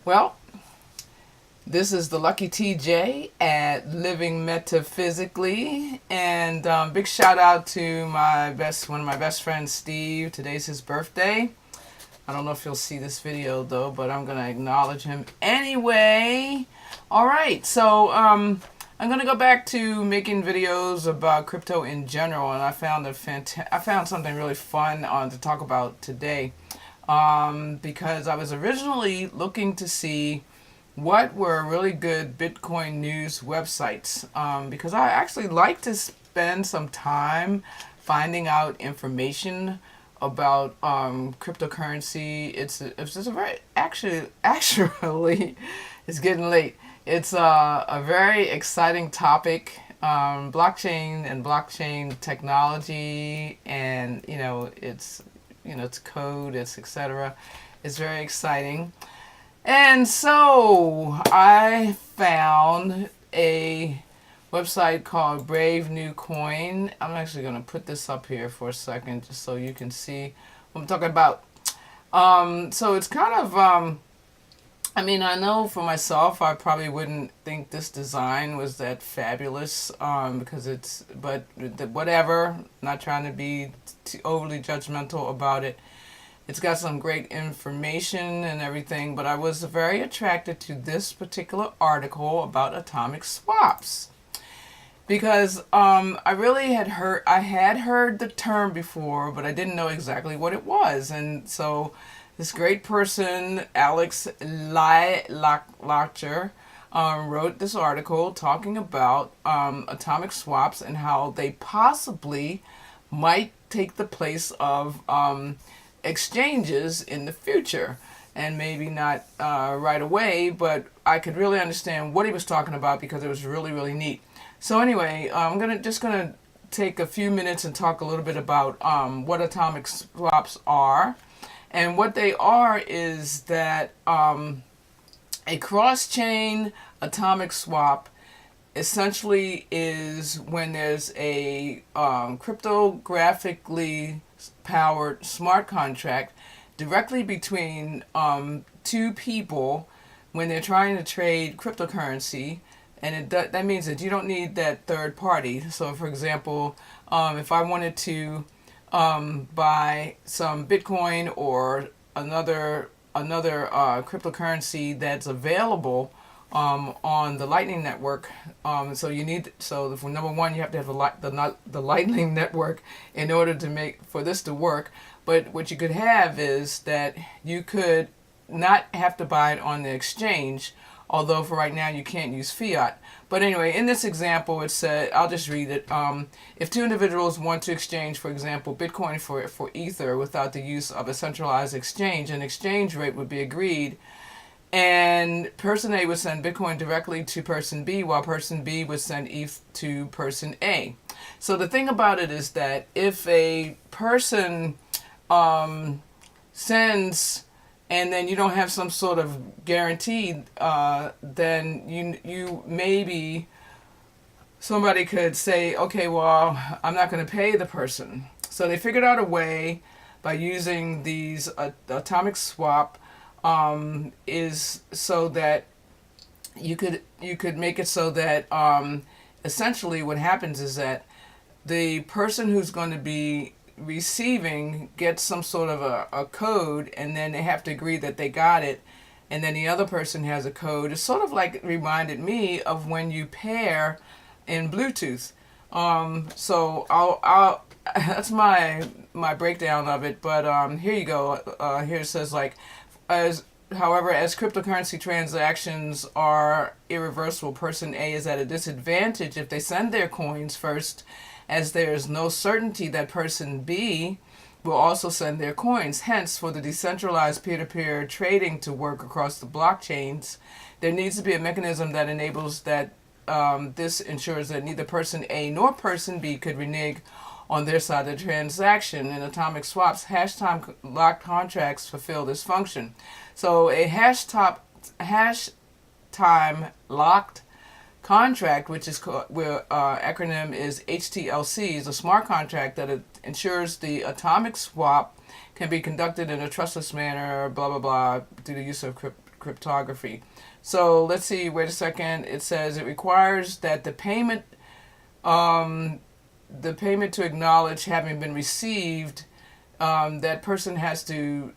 Well, this is the Lucky TJ at Living Metaphysically, and big shout out to one of my best friends, Steve. Today's his birthday. I don't know if you'll see this video though, but I'm gonna acknowledge him anyway. All right, so I'm gonna go back to making videos about crypto in general, and I found something really fun to talk about today, because I was originally looking to see what were really good Bitcoin news websites, because I actually like to spend some time finding out information about cryptocurrency. It's just a very actually it's getting late. It's a very exciting topic, blockchain and blockchain technology, and it's code, it's etc. It's very exciting. And so I found a website called Brave New Coin. I'm actually going to put this up here for a second just so you can see what I'm talking about. So it's kind of, I know for myself, I probably wouldn't think this design was that fabulous, but whatever, not trying to be overly judgmental about it. It's got some great information and everything, but I was very attracted to this particular article about atomic swaps because I had heard the term before, but I didn't know exactly what it was. And so this great person, Alex Lacher, wrote this article talking about atomic swaps and how they possibly might take the place of exchanges in the future, and maybe not right away, but I could really understand what he was talking about because it was really, really neat. So anyway, I'm gonna take a few minutes and talk a little bit about what atomic swaps are. And what they are is that a cross-chain atomic swap essentially is when there's a cryptographically powered smart contract directly between two people when they're trying to trade cryptocurrency, and that means that you don't need that third party. So, for example, if I wanted to buy some Bitcoin or another cryptocurrency that's available on the Lightning Network. For number one, you have to have the Lightning Network in order for this to work. But what you could have is that you could not have to buy it on the exchange, although for right now you can't use fiat. But anyway, in this example, it said, I'll just read it. If two individuals want to exchange, for example, Bitcoin for Ether without the use of a centralized exchange, an exchange rate would be agreed, and person A would send Bitcoin directly to person B, while person B would send ETH to person A. So the thing about it is that if a person sends and then you don't have some sort of guarantee, then you maybe somebody could say, okay, well, I'm not going to pay the person. So they figured out a way by using these atomic swap, is so that you could make it so that essentially what happens is that the person who's going to be receiving gets some sort of a code, and then they have to agree that they got it, and then the other person has a code. It's sort of like, it reminded me of when you pair in Bluetooth. So I'll that's my breakdown of it. But here you go. Here it says, like, as cryptocurrency transactions are irreversible, person A is at a disadvantage if they send their coins first, as there is no certainty that person B will also send their coins. Hence, for the decentralized peer-to-peer trading to work across the blockchains, there needs to be a mechanism that enables that. This ensures that neither person A nor person B could renege on their side of the transaction. In atomic swaps, hash time locked contracts fulfill this function. So a hash time locked contract, which is acronym is HTLC, is a smart contract that ensures the atomic swap can be conducted in a trustless manner, blah blah blah, through the use of cryptography. So let's see, wait a second. It says it requires that the payment to acknowledge having been received, that person has to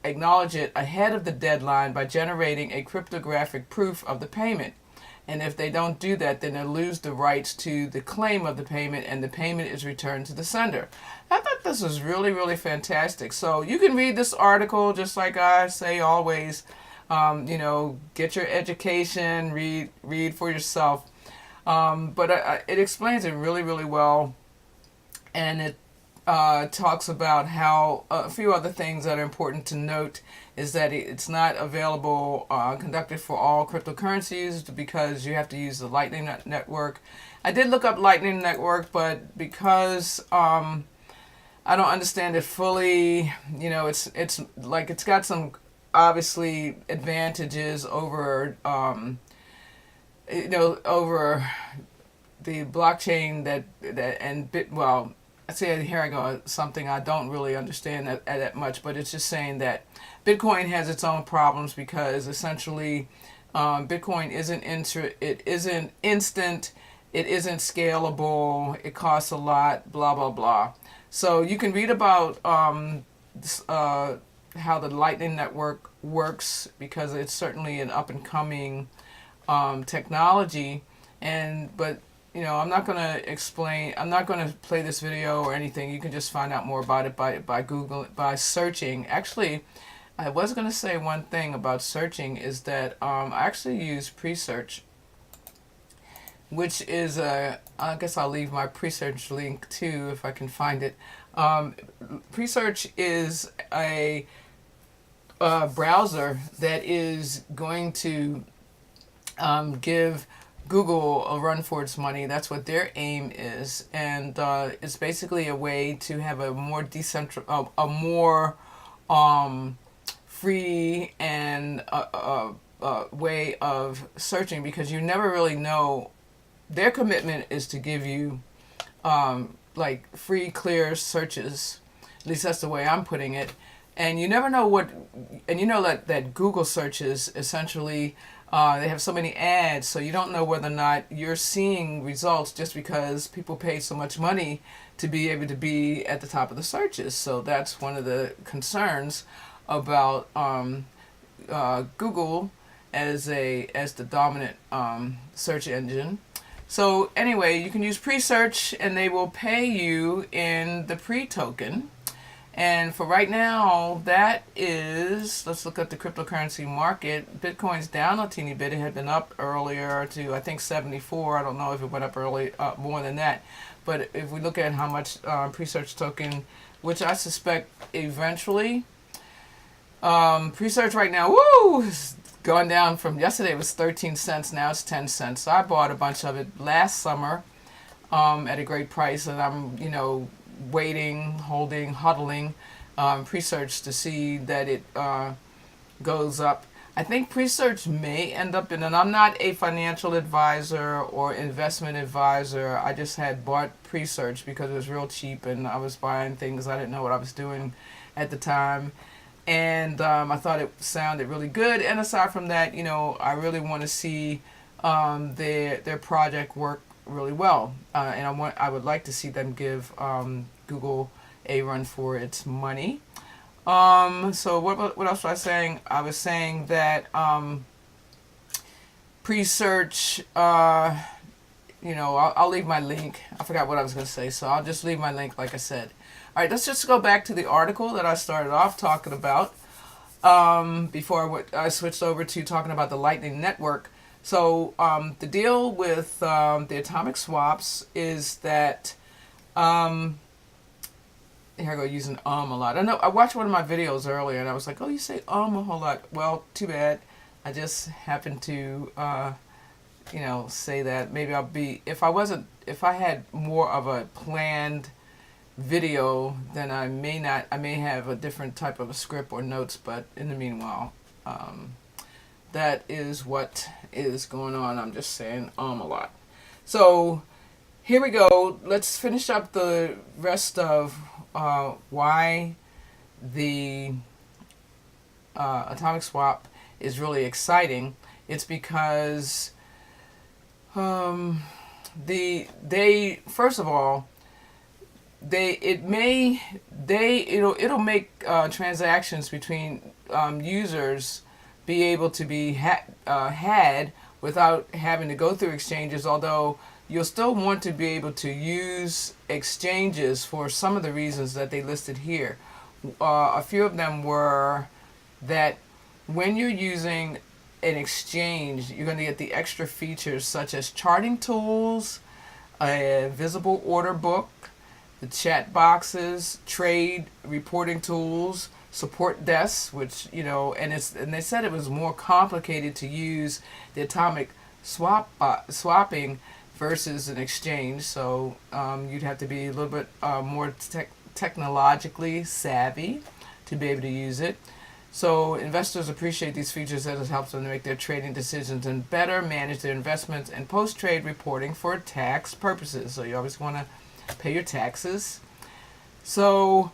acknowledge it ahead of the deadline by generating a cryptographic proof of the payment. And if they don't do that, then they lose the rights to the claim of the payment, and the payment is returned to the sender. I thought this was really, really fantastic. So you can read this article, just like I say always. Get your education, read for yourself. But it explains it really, really well, and it talks about how a few other things that are important to note is that it's not available, conducted for all cryptocurrencies, because you have to use the Lightning Network. I did look up Lightning Network, but because I don't understand it fully, it's like it's got some obviously advantages over over the blockchain I say here I go, something I don't really understand that much, but it's just saying that Bitcoin has its own problems, because essentially Bitcoin isn't instant, it isn't scalable, it costs a lot, blah blah blah. So you can read about how the Lightning Network works, because it's certainly an up and coming technology, but I'm not going to explain, I'm not going to play this video or anything. You can just find out more about it by Google, by searching. Actually, I was going to say one thing about searching is that I actually use Presearch, which is I guess I'll leave my Presearch link too if I can find it. Presearch is a browser that is going to give Google a run for its money. That's what their aim is, and it's basically a way to have a more free and way of searching, because you never really know. Their commitment is to give you like free, clear searches. At least that's the way I'm putting it. And you never know that Google searches essentially. They have so many ads, so you don't know whether or not you're seeing results just because people pay so much money to be able to be at the top of the searches. So that's one of the concerns about Google as the dominant search engine. So anyway, you can use Presearch, and they will pay you in the pre-token. And for right now, that is, let's look at the cryptocurrency market. Bitcoin's down a teeny bit. It had been up earlier to, I think, 74. I don't know if it went up more than that. But if we look at how much Presearch token, which I suspect eventually, Presearch right now, woo, is going down from yesterday it was 13 cents. Now it's 10 cents. So I bought a bunch of it last summer at a great price, and I'm, waiting, huddling Presearch to see that it goes up. I think Presearch may end up and I'm not a financial advisor or investment advisor. I just had bought Presearch because it was real cheap, and I was buying things I didn't know what I was doing at the time. And I thought it sounded really good. And aside from that, I really want to see their project work really well, and I would like to see them give Google a run for its money. So what else was I saying? I was saying that Presearch, I'll leave my link. I forgot what I was going to say, so I'll just leave my link like I said. All right, let's just go back to the article that I started off talking about before I switched over to talking about the Lightning Network. So the deal with the atomic swaps is that, here I go using a lot. I know I watched one of my videos earlier, and I was like, oh, you say a whole lot. Well, too bad. I just happened to, say that. Maybe I'll be, if I had more of a planned video, then I may have a different type of a script or notes, but in the meanwhile, that is what is going on. I'm just saying a lot. So here we go. Let's finish up the rest of why the atomic swap is really exciting. It's because they first of all it'll make transactions between users be able to be had without having to go through exchanges, although you'll still want to be able to use exchanges for some of the reasons that they listed here. A few of them were that when you're using an exchange, you're going to get the extra features such as charting tools, a visible order book, the chat boxes, trade reporting tools, support desks, which and they said it was more complicated to use the atomic swapping versus an exchange. So you'd have to be a little bit more technologically savvy to be able to use it. So investors appreciate these features as it helps them to make their trading decisions and better manage their investments and post-trade reporting for tax purposes. So you always want to pay your taxes. So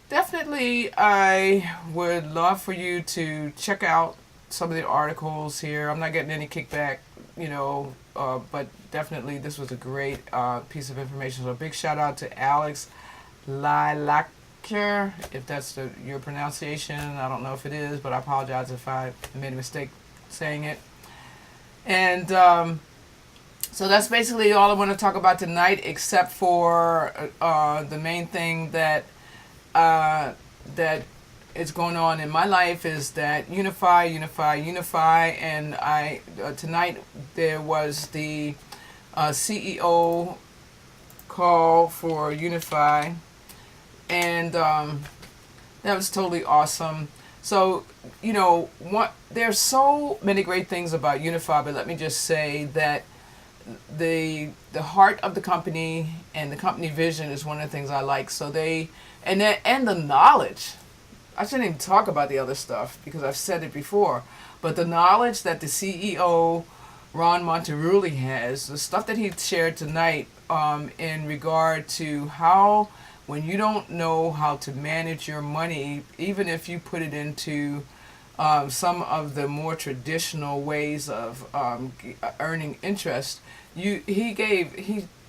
definitely I would love for you to check out some of the articles here. I'm not getting any kickback, but definitely this was a great piece of information. So a big shout out to Alex Lilac, if that's your pronunciation. I don't know if it is, but I apologize if I made a mistake saying it. And so that's basically all I want to talk about tonight, except for the main thing that is going on in my life is that unify. And I tonight there was the CEO call for Unify, and that was totally awesome. So there's so many great things about Unify, but let me just say that the heart of the company and the company vision is one of the things I like. So and the knowledge. I shouldn't even talk about the other stuff because I've said it before, but the knowledge that the CEO Ron Monterulli has, the stuff that he shared tonight in regard to how when you don't know how to manage your money, even if you put it into some of the more traditional ways of earning interest, he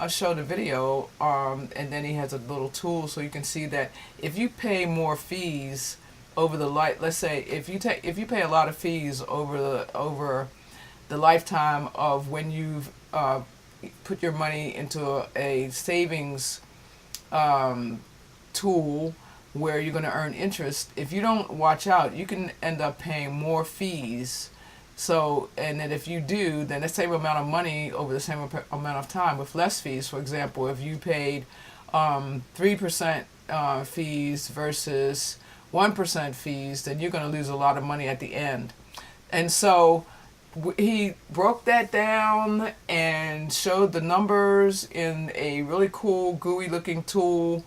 showed a video, and then he has a little tool so you can see that if you pay more fees over let's say if you pay a lot of fees over the lifetime of when you've put your money into a savings tool where you're going to earn interest, if you don't watch out, you can end up paying more fees. So, and then if you do, then the same amount of money over the same amount of time with less fees. For example, if you paid 3% fees versus 1% fees, then you're going to lose a lot of money at the end. And so he broke that down and showed the numbers in a really cool GUI looking tool,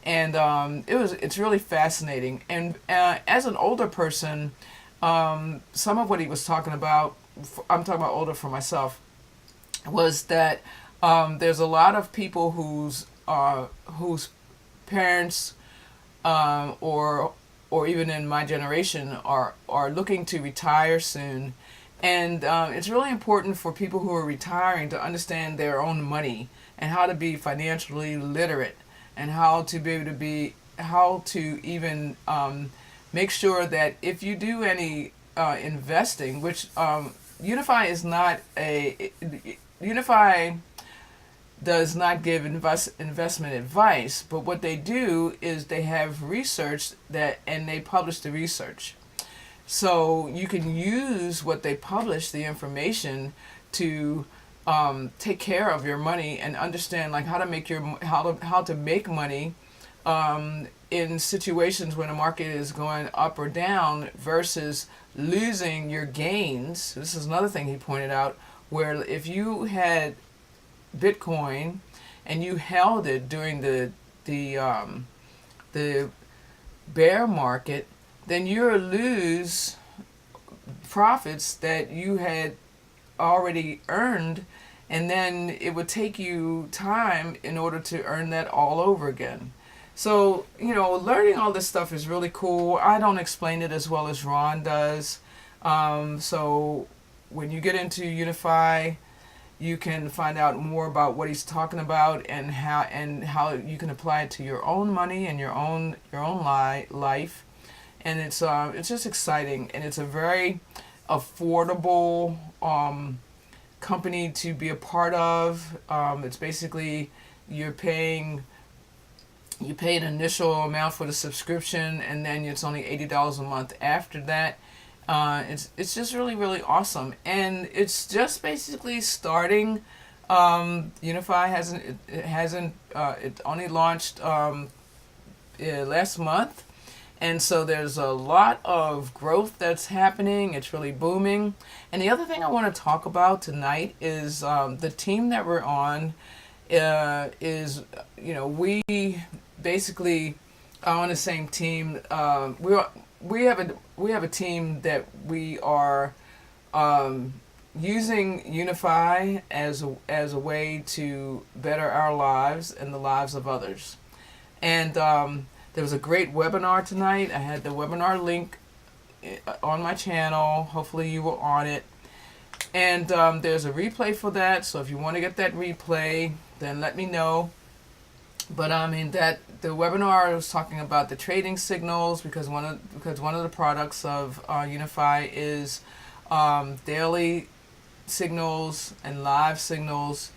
and it's really fascinating. And as an older person, some of what he was talking about, I'm talking about older for myself, was that there's a lot of people whose parents or even in my generation are looking to retire soon. And it's really important for people who are retiring to understand their own money and how to be financially literate and how to even make sure that if you do any investing, which Unify does not give investment advice, but what they do is they have research and they publish the research. So you can use what they publish, the information, to take care of your money and understand like how to make money in situations when the market is going up or down versus losing your gains. This is another thing he pointed out, where if you had Bitcoin and you held it during the bear market, then you'll lose profits that you had already earned, and then it would take you time in order to earn that all over again. So, learning all this stuff is really cool. I don't explain it as well as Ron does. So, when you get into Unify, you can find out more about what he's talking about and how you can apply it to your own money and your own life. And it's just exciting, and it's a very affordable company to be a part of. It's basically you're paying you pay an initial amount for the subscription, and then it's only $80 a month after that. It's just really really awesome, and it's just basically starting. Unify it only launched last month, and so there's a lot of growth that's happening. It's really booming. And the other thing I want to talk about tonight is the team that we're on. Is we basically are on the same team. We have a team that we are using Unify as a way to better our lives and the lives of others. And there was a great webinar tonight. I had the webinar link on my channel. Hopefully you were on it. And there's a replay for that. So if you want to get that replay, then let me know. But I mean that the webinar was talking about the trading signals, because one of the products of Unify is daily signals and live signals,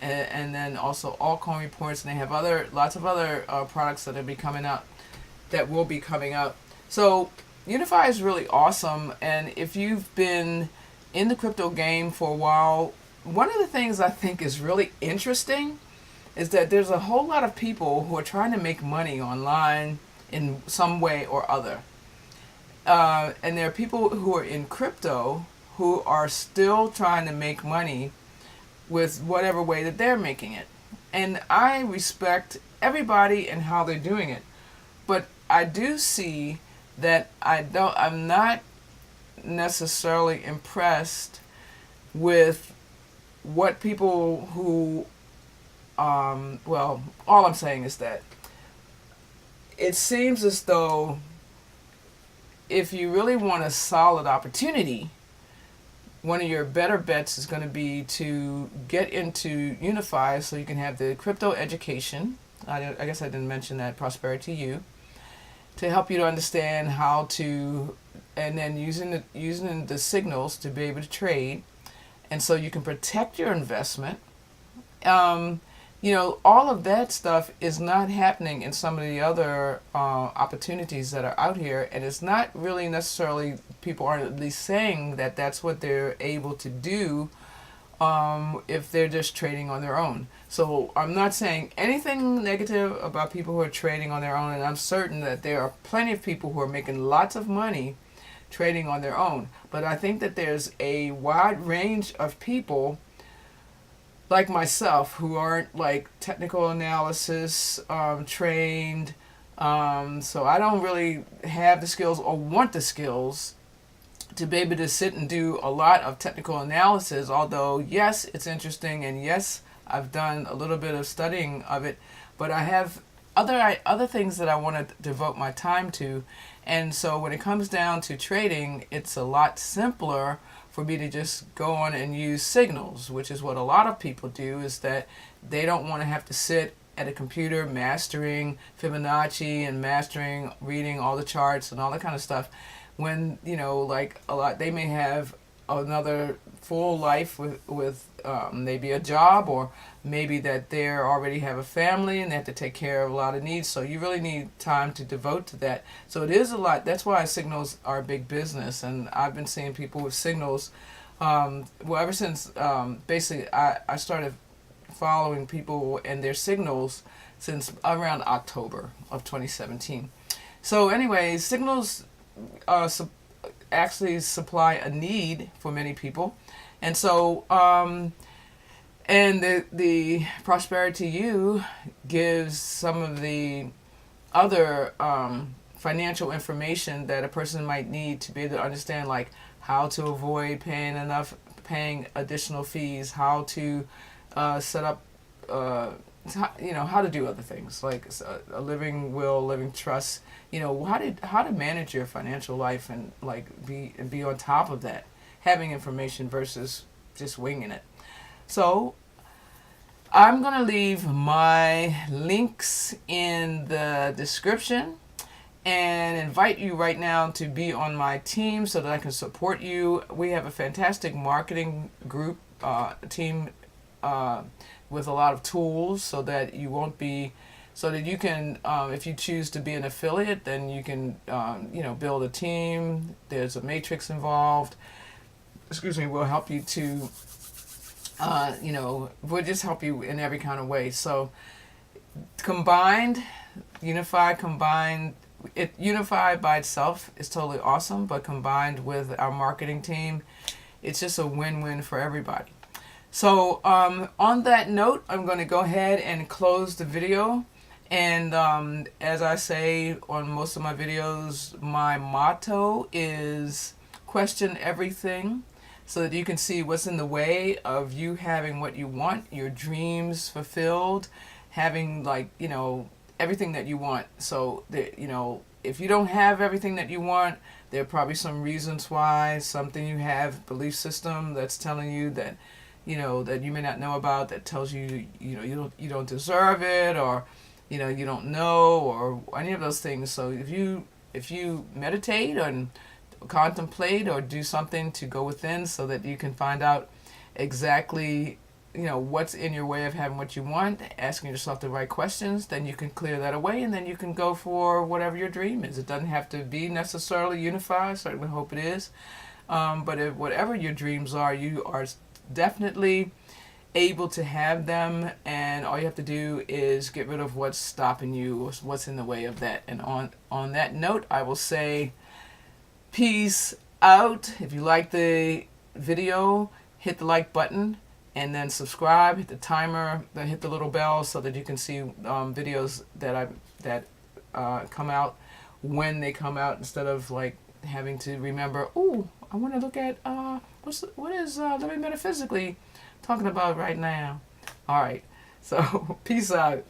and then also altcoin reports, and they have lots of other products that will be coming out. So Unify is really awesome, and if you've been in the crypto game for a while, one of the things I think is really interesting is that there's a whole lot of people who are trying to make money online in some way or other. And there are people who are in crypto who are still trying to make money with whatever way that they're making it. And I respect everybody and how they're doing it. But I do see that I'm not necessarily impressed with what people who all I'm saying is that it seems as though if you really want a solid opportunity, one of your better bets is going to be to get into Unify so you can have the crypto education. I guess I didn't mention that, Prosperity U, to help you to understand how to, and then using the signals to be able to trade, and so you can protect your investment. All of that stuff is not happening in some of the other opportunities that are out here, and it's not really necessarily, people aren't at least saying that that's what they're able to do if they're just trading on their own. So I'm not saying anything negative about people who are trading on their own, and I'm certain that there are plenty of people who are making lots of money trading on their own. But I think that there's a wide range of people like myself who aren't like technical analysis trained, so I don't really have the skills or want the skills to be able to sit and do a lot of technical analysis, although yes, it's interesting, and yes, I've done a little bit of studying of it, but I have other things that I want to devote my time to. And so when it comes down to trading, it's a lot simpler for me to just go on and use signals, which is what a lot of people do, is that they don't want to have to sit at a computer mastering Fibonacci and mastering reading all the charts and all that kind of stuff, when like a lot, they may have another full life with maybe a job, or maybe that they already have a family and they have to take care of a lot of needs, so you really need time to devote to that. So it is a lot. That's why signals are a big business, and I've been seeing people with signals ever since basically I started following people and their signals since around October of 2017. So anyways, signals actually supply a need for many people, and so and the Prosperity U gives some of the other financial information that a person might need to be able to understand, like how to avoid paying additional fees, how to set up how to do other things like a living will, living trust. How to manage your financial life and like be on top of that, having information versus just winging it. So I'm gonna leave my links in the description and invite you right now to be on my team so that I can support you. We have a fantastic marketing group team with a lot of tools so that you won't be, so that you can, if you choose to be an affiliate, then you can, build a team. There's a matrix involved. Excuse me, we'll help you to, we'll just help you in every kind of way. So combined, combined, unified by itself is totally awesome, but combined with our marketing team, it's just a win-win for everybody. So on that note, I'm going to go ahead and close the video. And as I say on most of my videos, my motto is question everything so that you can see what's in the way of you having what you want, your dreams fulfilled, having everything that you want. So that, if you don't have everything that you want, there are probably some reasons why, something you have, belief system that's telling you that, that you may not know about, that tells you, you don't deserve it, or, you don't know, or any of those things. So if you meditate and contemplate or do something to go within so that you can find out exactly what's in your way of having what you want, asking yourself the right questions, then you can clear that away, and then you can go for whatever your dream is. It doesn't have to be necessarily unified. I certainly hope it is. But if whatever your dreams are, you are definitely able to have them, and all you have to do is get rid of what's stopping you, what's in the way of that. And on that note, I will say peace out. If you like the video, hit the like button, and then subscribe, hit the timer, then hit the little bell so that you can see videos that come out when they come out, instead of like having to remember, oh, I want to look at what is Living Metaphysically talking about right now. All right, so peace out.